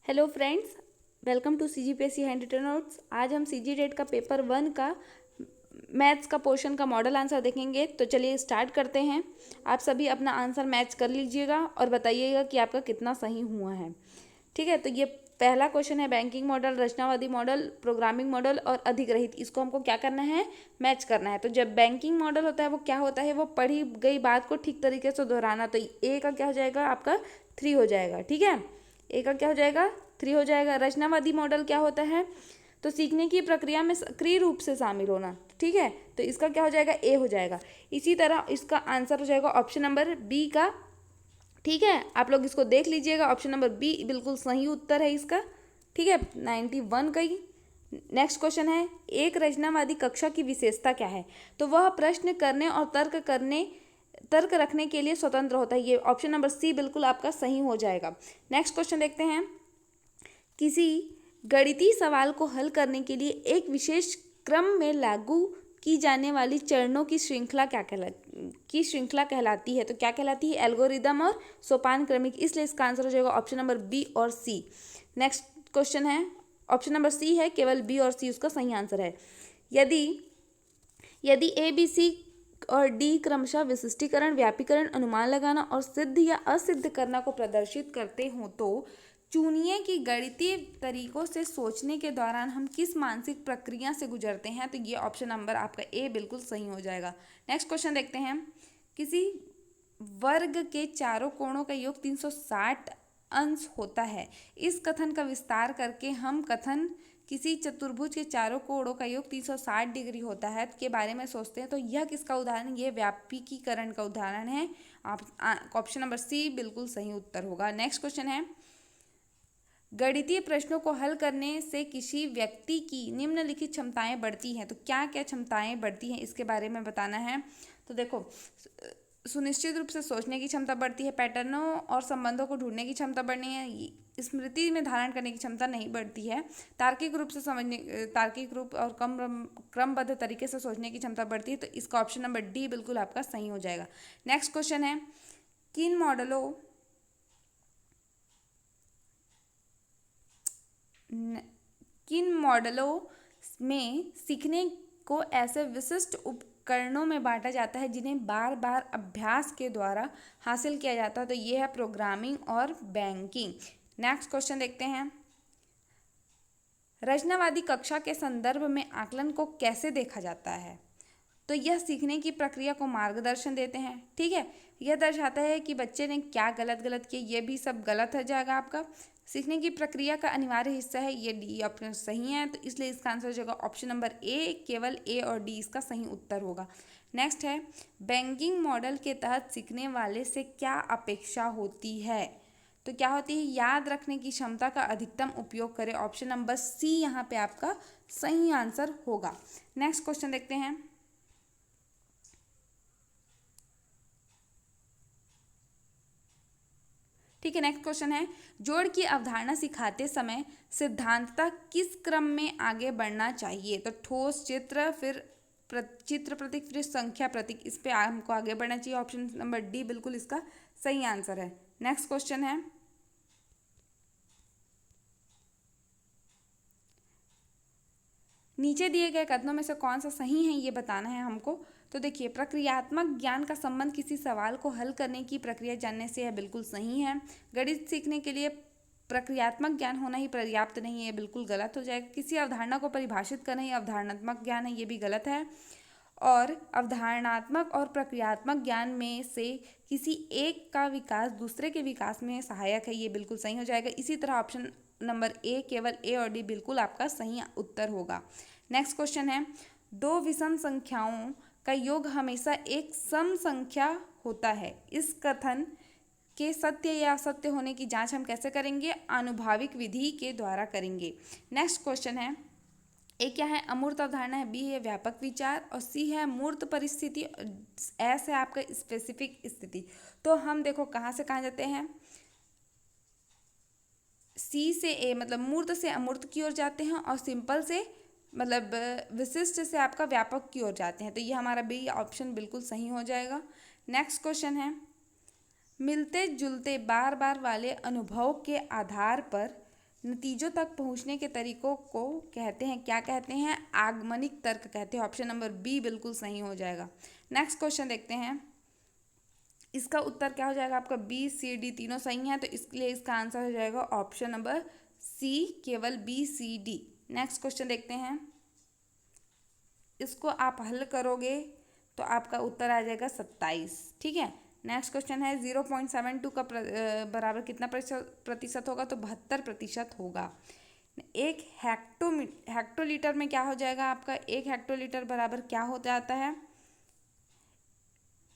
Hello friends, welcome to CGPSC hand written notes. आज हम CG का पेपर 1 का मैथ्स का पोर्शन का मॉडल आंसर देखेंगे। तो चलिए स्टार्ट करते हैं। आप सभी अपना आंसर मैच कर लीजिएगा और बताइएगा कि आपका कितना सही हुआ है। ठीक है, तो ये पहला क्वेश्चन है, बैंकिंग मॉडल, रचनावादी मॉडल, प्रोग्रामिंग मॉडल और अधिग्रहित। इसको हमको क्या करना है, मैच करना है। तो जब बैंकिंग मॉडल होता है वो क्या होता है, वो पढ़ी गई बात को ठीक तरीके से दोहराना। तो ए का क्या हो जाएगा, आपका 3 हो जाएगा। ठीक है, ए का क्या हो जाएगा, 3 हो जाएगा। रचनावादी मॉडल क्या होता है, तो सीखने की प्रक्रिया में सक्रिय रूप से शामिल होना। ठीक है, तो इसका क्या हो जाएगा, ए हो जाएगा। इसी तरह इसका आंसर हो जाएगा ऑप्शन नंबर बी का। ठीक है, आप लोग इसको देख लीजिएगा, ऑप्शन नंबर बी बिल्कुल सही उत्तर है इसका। ठीक है, 91 का ही। नेक्स्ट क्वेश्चन है, एक रचनावादी कक्षा की विशेषता क्या है, तो वह प्रश्न करने और तर्क रखने के लिए स्वतंत्र होता है। ये ऑप्शन नंबर सी बिल्कुल आपका सही हो जाएगा। नेक्स्ट क्वेश्चन देखते हैं, किसी गणितीय सवाल को हल करने के लिए एक विशेष क्रम में लागू की जाने वाली चरणों की श्रृंखला कहलाती है। तो क्या कहलाती है, एल्गोरिदम और सोपान क्रमिक। इसलिए इसका आंसर हो जाएगा ऑप्शन नंबर बी और सी। नेक्स्ट क्वेश्चन है, ऑप्शन नंबर सी है, केवल बी और सी उसका सही आंसर है। यदि यदि ए बी सी और डी क्रमशः विशिष्टीकरण, व्यापीकरण, अनुमान लगाना और सिद्ध या असिद्ध करना को प्रदर्शित करते हों, तो चुनिए कि गणितीय तरीकों से सोचने के दौरान हम किस मानसिक प्रक्रिया से गुजरते हैं। तो ये ऑप्शन नंबर आपका ए बिल्कुल सही हो जाएगा। नेक्स्ट क्वेश्चन देखते हैं, किसी वर्ग के चारों कोणों का योग 360 अंश होता है। इस कथन का विस्तार करके हम कथन किसी चतुर्भुज के चारों कोणों का योग 360 डिग्री होता है के बारे में सोचते हैं। तो यह किसका उदाहरण, ये व्यापीकीकरण का उदाहरण है। आप ऑप्शन नंबर सी बिल्कुल सही उत्तर होगा। नेक्स्ट क्वेश्चन है, गणितीय प्रश्नों को हल करने से किसी व्यक्ति की निम्नलिखित क्षमताएं बढ़ती हैं। तो क्या क्या क्षमताएं बढ़ती हैं इसके बारे में बताना है। तो देखो, सुनिश्चित रूप से सोचने की क्षमता बढ़ती है, पैटर्नों और संबंधों को ढूंढने की क्षमता बढ़नी है, स्मृति में धारण करने की क्षमता नहीं बढ़ती है, तार्किक रूप और क्रमबद्ध तरीके से सोचने की क्षमता बढ़ती है। तो इसका ऑप्शन नंबर डी बिल्कुल आपका सही हो जाएगा। नेक्स्ट क्वेश्चन है, किन मॉडलों किन मॉडलों में सीखने को ऐसे विशिष्ट उपकरणों में बांटा जाता है जिन्हें बार बार अभ्यास के द्वारा हासिल किया जाता है। तो ये है प्रोग्रामिंग और बैंकिंग। नेक्स्ट क्वेश्चन देखते हैं, रचनावादी कक्षा के संदर्भ में आकलन को कैसे देखा जाता है। तो यह सीखने की प्रक्रिया को मार्गदर्शन देते हैं। ठीक है, यह दर्शाता है कि बच्चे ने क्या गलत किया, ये भी सब गलत हो जाएगा आपका। सीखने की प्रक्रिया का अनिवार्य हिस्सा है, ये डी ऑप्शन सही है। तो इसलिए इसका आंसर हो जाएगा ऑप्शन नंबर ए, केवल ए और डी इसका सही उत्तर होगा। नेक्स्ट है, बैंकिंग मॉडल के तहत सीखने वाले से क्या अपेक्षा होती है। तो क्या होती है, याद रखने की क्षमता का अधिकतम उपयोग करें। ऑप्शन नंबर सी यहाँ पे आपका सही आंसर होगा। नेक्स्ट क्वेश्चन देखते हैं, ठीक है। नेक्स्ट क्वेश्चन है, जोड़ की अवधारणा सिखाते समय सिद्धांततः किस क्रम में आगे बढ़ना चाहिए। तो ठोस, चित्र, फिर चित्र प्रतीक, फिर संख्या प्रतीक, इस पे हमको आगे बढ़ना चाहिए। ऑप्शन नंबर डी बिल्कुल इसका सही आंसर है। नेक्स्ट क्वेश्चन है, नीचे दिए गए कथनों में से कौन सा सही है ये बताना है हमको। तो देखिए, प्रक्रियात्मक ज्ञान का संबंध किसी सवाल को हल करने की प्रक्रिया जानने से, यह बिल्कुल सही है। गणित सीखने के लिए प्रक्रियात्मक ज्ञान होना ही पर्याप्त नहीं है, ये बिल्कुल गलत हो जाएगा। किसी अवधारणा को परिभाषित करना ही अवधारणात्मक ज्ञान है, ये भी गलत है। और अवधारणात्मक और प्रक्रियात्मक ज्ञान में से किसी एक का विकास दूसरे के विकास में सहायक है, ये बिल्कुल सही हो जाएगा। इसी तरह ऑप्शन नंबर ए, केवल ए और डी बिल्कुल आपका सही उत्तर होगा। नेक्स्ट क्वेश्चन है, दो विषम संख्याओं का योग हमेशा एक सम संख्या होता है। इस कथन के सत्य या असत्य होने की जांच हम कैसे करेंगे, आनुभाविक विधि के द्वारा करेंगे। नेक्स्ट क्वेश्चन है, ए क्या है, अमूर्त अवधारणा है, बी है व्यापक विचार और सी है मूर्त परिस्थिति, एस है आपका स्पेसिफिक स्थिति। तो हम देखो कहाँ से कहाँ जाते हैं, सी से ए मतलब मूर्त से अमूर्त की ओर जाते हैं और सिंपल से मतलब विशिष्ट से आपका व्यापक की ओर जाते हैं। तो ये हमारा बी ऑप्शन बिल्कुल सही हो जाएगा। नेक्स्ट क्वेश्चन है, मिलते जुलते बार बार वाले अनुभव के आधार पर नतीजों तक पहुंचने के तरीकों को कहते हैं, क्या कहते हैं? आगमनिक तर्क कहते हैं। ऑप्शन नंबर बी बिल्कुल सही हो जाएगा। नेक्स्ट क्वेश्चन देखते हैं। इसका उत्तर क्या हो जाएगा आपका? बी सी डी तीनों सही है, तो इसलिए इसका आंसर हो जाएगा ऑप्शन नंबर सी, केवल B C D. Next question देखते हैं। इसको आप हल करोगे तो आपका उत्तर आ जाएगा 27। ठीक है। नेक्स्ट क्वेश्चन है 0.72 का बराबर कितना प्रतिशत होगा? तो 72% होगा। एक हेक्टोलीटर में क्या हो जाएगा आपका? एक हेक्टोलीटर बराबर क्या हो जाता है?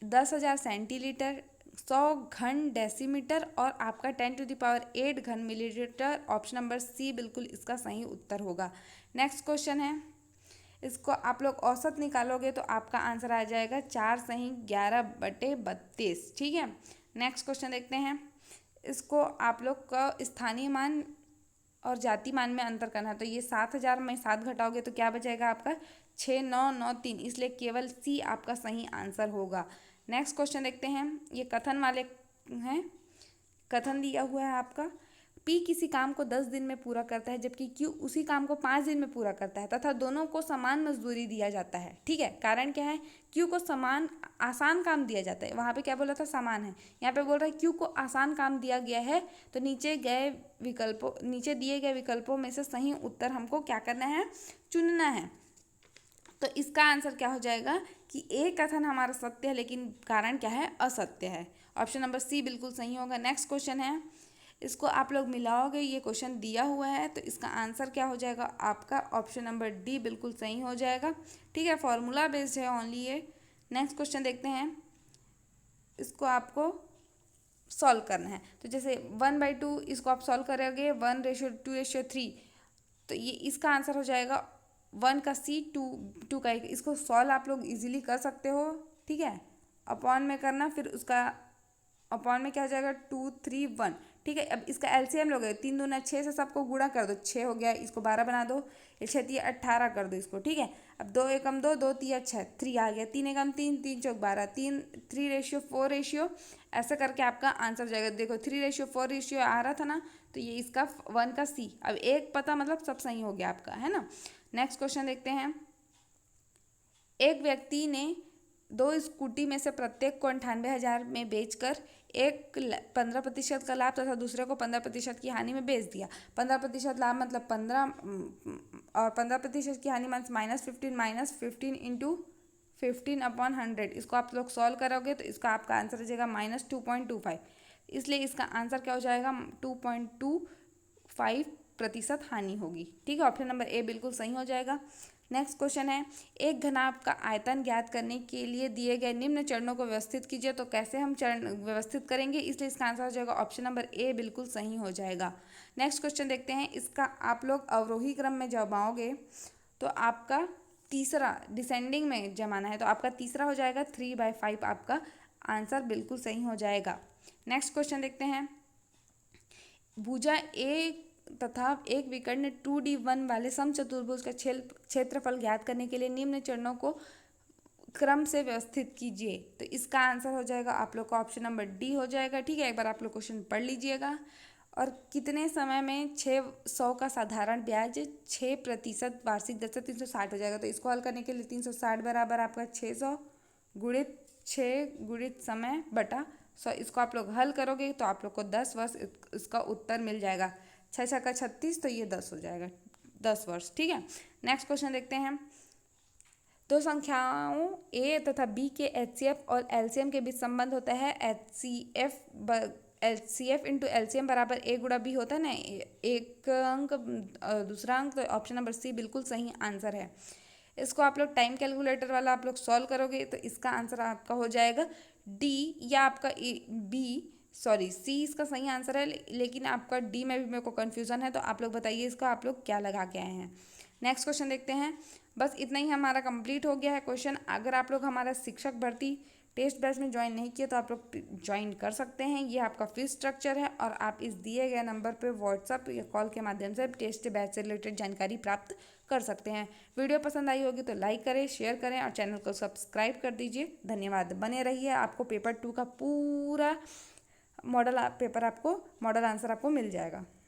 10,000 सेंटीलीटर, 100 घन डेसीमीटर और आपका 10⁸ घन मिलीलीटर। ऑप्शन नंबर सी बिल्कुल इसका सही उत्तर होगा। नेक्स्ट क्वेश्चन है। इसको आप लोग औसत निकालोगे तो आपका आंसर आ जाएगा 4 सही 11/32। ठीक है। नेक्स्ट क्वेश्चन देखते हैं। इसको आप लोग का स्थानीय मान और जाति मान में अंतर करना है, तो ये 7,000 में 7 घटाओगे तो क्या बचेगा आपका? 6,993, इसलिए केवल सी आपका सही आंसर होगा। नेक्स्ट क्वेश्चन देखते हैं। ये कथन वाले हैं। कथन दिया हुआ है आपका, पी किसी काम को 10 दिन में पूरा करता है जबकि क्यू उसी काम को 5 दिन में पूरा करता है तथा दोनों को समान मजदूरी दिया जाता है। ठीक है। कारण क्या है? क्यू को समान आसान काम दिया जाता है। वहाँ पे क्या बोला था? समान है। यहाँ पे बोल रहा है क्यू को आसान काम दिया गया है, तो नीचे दिए गए विकल्पों में से सही उत्तर हमको क्या करना है? चुनना है। तो इसका आंसर क्या हो जाएगा कि एक कथन हमारा सत्य है लेकिन कारण क्या है? असत्य है। ऑप्शन नंबर सी बिल्कुल सही होगा। नेक्स्ट क्वेश्चन है। इसको आप लोग मिलाओगे, ये क्वेश्चन दिया हुआ है, तो इसका आंसर क्या हो जाएगा आपका? ऑप्शन नंबर डी बिल्कुल सही हो जाएगा। ठीक है। फॉर्मूला बेस्ड है ओनली ये। नेक्स्ट क्वेश्चन देखते हैं। इसको आपको सॉल्व करना है, तो जैसे 1/2 इसको आप सॉल्व करोगे 1:2:3, तो ये इसका आंसर हो जाएगा 1 का सी, 2 का 1। इसको सॉल्व आप लोग इजीली कर सकते हो। ठीक है। अपॉन में करना, फिर उसका अपॉन में क्या हो जाएगा? 2 3 1। ठीक है। अब इसका एलसीएम लोगे, 3 दूना 6 से सबको गुणा कर दो, 6 हो गया। इसको 12 बना दो, ये 6 3 18 कर दो इसको। ठीक है। अब 2 एकम 2, 2 3 6, 3 आ गया। 3 एकम 3, 3 चौक 12, 3:4 ऐसा करके आपका आंसर हो जाएगा। देखो 3:4 आ रहा था ना, तो ये इसका 1 का सी। अब एक पता मतलब सब सही हो गया आपका, है ना। नेक्स्ट क्वेश्चन देखते हैं। एक व्यक्ति ने 2 स्कूटी में से प्रत्येक को 98,000 में बेचकर एक 15% का लाभ तथा दूसरे को 15% की हानि में बेच दिया। 15% लाभ मतलब 15 और 15% की हानि -15 इंटू 15/100। इसको आप लोग सॉल्व करोगे तो इसका आपका आंसर हो जाएगा -2.25। इसलिए इसका आंसर क्या हो जाएगा? 2.25% हानि होगी। ठीक है। ऑप्शन नंबर ए बिल्कुल सही हो जाएगा। नेक्स्ट क्वेश्चन है। एक घनाभ का आयतन ज्ञात करने के लिए दिए गए निम्न चरणों को व्यवस्थित कीजिए, तो कैसे हम चरण व्यवस्थित करेंगे? इसलिए इसका आंसर हो जाएगा ऑप्शन नंबर ए बिल्कुल सही हो जाएगा। नेक्स्ट क्वेश्चन देखते हैं। इसका आप लोग अवरोही क्रम में जमाओगे तो आपका तीसरा डिसेंडिंग में जमाना है, तो आपका तीसरा हो जाएगा 3/5। आपका आंसर बिल्कुल सही हो जाएगा। नेक्स्ट क्वेश्चन देखते हैं। भुजा ए तथा एक विकर्ण 2D1 वाले समचतुर्भुज का क्षेत्रफल ज्ञात करने के लिए निम्न चरणों को क्रम से व्यवस्थित कीजिए, तो इसका आंसर हो जाएगा आप लोग का ऑप्शन नंबर डी हो जाएगा। ठीक है। एक बार आप लोग क्वेश्चन पढ़ लीजिएगा। और कितने समय में 600 का साधारण ब्याज 6% वार्षिक दर से 360 हो जाएगा? तो इसको हल करने के लिए 360 बराबर आपका 600 गुणित 6 गुणित समय बटा 100। इसको आप लोग हल करोगे तो आप लोग को 10 वर्ष इसका उत्तर मिल जाएगा। 6 6 का 36, तो ये 10 हो जाएगा, 10 वर्ष। ठीक है। नेक्स्ट क्वेश्चन देखते हैं। दो संख्याओं ए तथा बी के एचसीएफ और एलसीएम के बीच संबंध होता है। एचसीएफ इंटू एलसीएम बराबर ए गुणा बी होता है ना, एक अंक दूसरा अंक, तो ऑप्शन नंबर सी बिल्कुल सही आंसर है। इसको आप लोग टाइम कैलकुलेटर वाला आप लोग सॉल्व करोगे तो इसका आंसर आपका हो जाएगा डी, या आपका सी इसका सही आंसर है, लेकिन आपका डी में भी मेरे को कन्फ्यूज़न है, तो आप लोग बताइए इसका आप लोग क्या लगा के आए हैं। नेक्स्ट क्वेश्चन देखते हैं। बस इतना ही हमारा कंप्लीट हो गया है क्वेश्चन। अगर आप लोग हमारा शिक्षक भर्ती टेस्ट बैच में ज्वाइन नहीं किया तो आप लोग ज्वाइन कर सकते हैं। ये आपका फीस स्ट्रक्चर है और आप इस दिए गए नंबर पर व्हाट्सअप या कॉल के माध्यम से टेस्ट बैच से रिलेटेड जानकारी प्राप्त कर सकते हैं। वीडियो पसंद आई होगी तो लाइक करें, शेयर करें और चैनल को सब्सक्राइब कर दीजिए। धन्यवाद। बने रहिए, आपको पेपर 2 का पूरा मॉडल आंसर आपको मिल जाएगा।